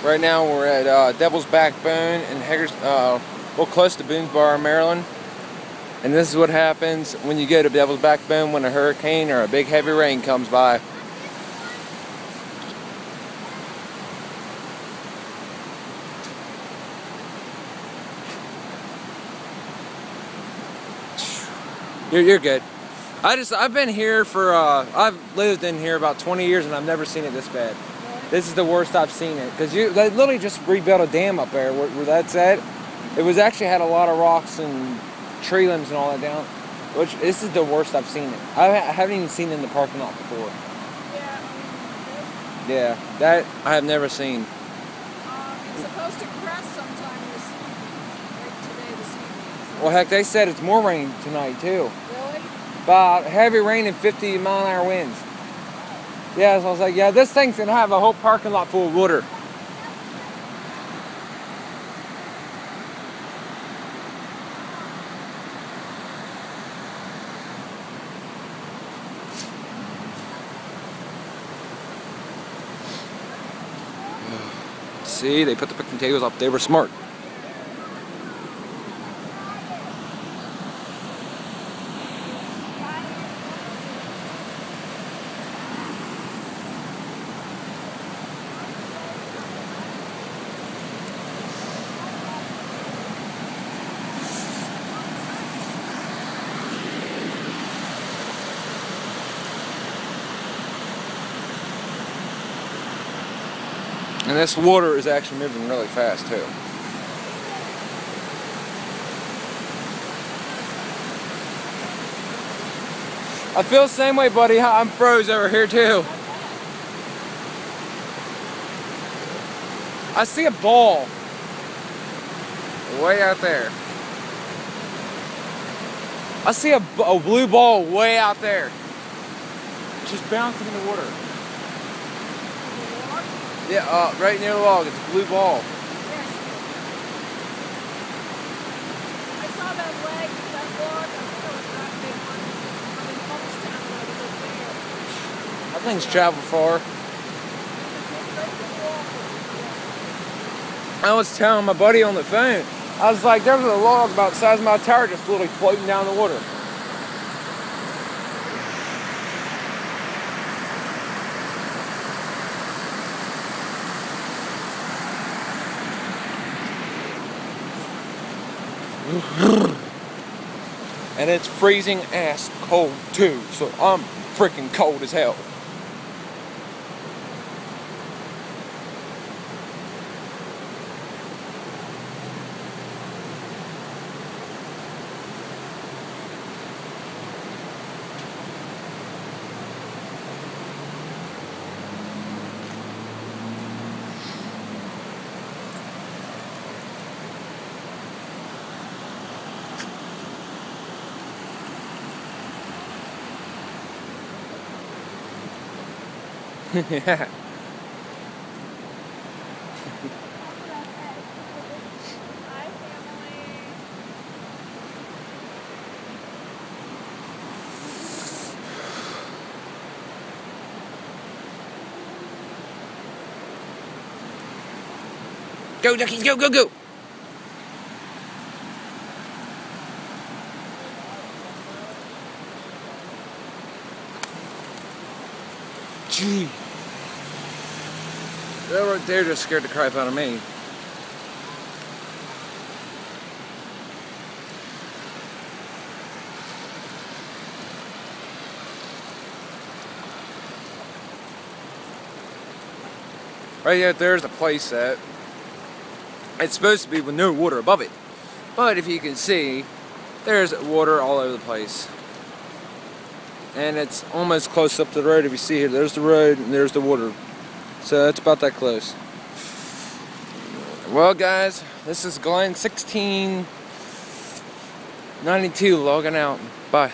Right now we're at Devil's Backbone in well, close to Boonesboro, Maryland. And this is what happens when you go to Devil's Backbone when a hurricane or a big heavy rain comes by. You're good. I've been here for I've lived in here about 20 years and I've never seen it this bad. This is the worst I've seen it, because they literally just rebuilt a dam up there where that's at. It was actually had a lot of rocks and tree limbs and all that down. Which this is the worst I've seen it. I haven't even seen it in the parking lot before. Yeah, that I have never seen. It's supposed to crest sometime this evening. Well, heck, they said it's more rain tonight too. Really? But heavy rain and 50-mile-an-hour winds. Yeah, so I was like, yeah, this thing's gonna have a whole parking lot full of water. See, they put the picnic tables up. They were smart. And this water is actually moving really fast too. I feel the same way, buddy. I'm froze over here too. I see a ball way out there. I see a blue ball way out there. Just bouncing in the water. Yeah, right near the log. It's a blue ball. Yes. I saw that leg, that log. I thought it was that big one. I'm in Homestown, but it was over there. That thing's traveled far. I was telling my buddy on the phone, I was like, there was a log about the size of my tire just literally floating down the water. And it's freezing ass cold too, so I'm freaking cold as hell. Yeah. Go, duckies, go, go, go! Gee. They're just scared the crap out of me. Right out there's a place that it's supposed to be with no water above it. But if you can see, there's water all over the place. And it's almost close up to the road. If you see here, there's the road and there's the water. So it's about that close. Well, guys, this is Glenn 1692 logging out. Bye.